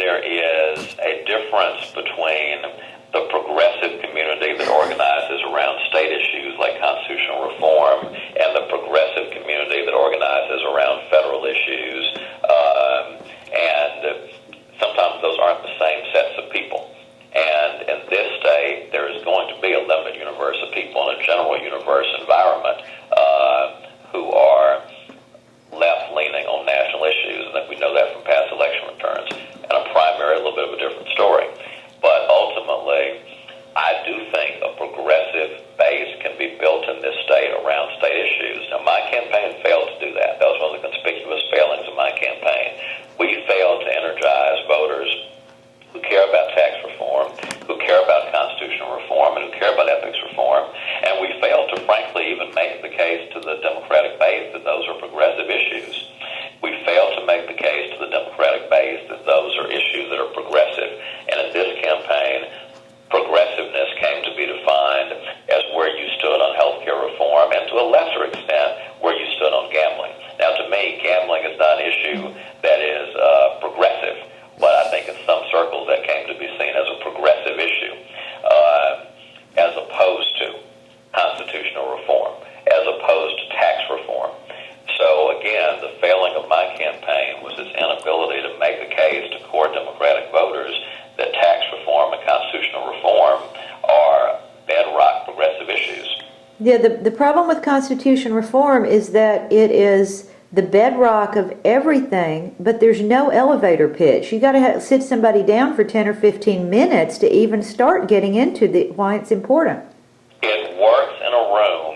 there is a difference between the progressive community that organizes around state issues like constitutional reform and the progressive community that organizes around federal issues. And sometimes those aren't the same sets of people. And in this state, there is going to be a limited universe of people in a general universe environment who are left-leaning on national issues. And we know that from past election returns. And a primary, a little bit of a different story. But ultimately, I do think a progressive base can be built in this state around state issues. Now, my campaign failed to do that. That was one of the conspicuous failings of my campaign. We failed to energize voters who care about tax reform, who care about constitutional reform, and who care about ethics reform. And we failed to, frankly, even make the case to the Democratic base that those are progressive issues. We failed to make the case to the Democratic base that those are issues that are progressive. And in this campaign, progressiveness came to be defined as where you stood on health care reform and to a lesser extent where you stood on gambling. Now, to me, gambling is not an issue that is progressive, but I think in some circles that came to be seen as a progressive issue as opposed to constitutional reform, as opposed to tax reform. So again, the failing of my campaign was its inability to make a case to core Democratic voters that tax reform and constitutional reform are bedrock progressive issues. Yeah, the problem with constitution reform is that it is the bedrock of everything, but there's no elevator pitch. You got to sit somebody down for 10 or 15 minutes to even start getting into why it's important. It works in a room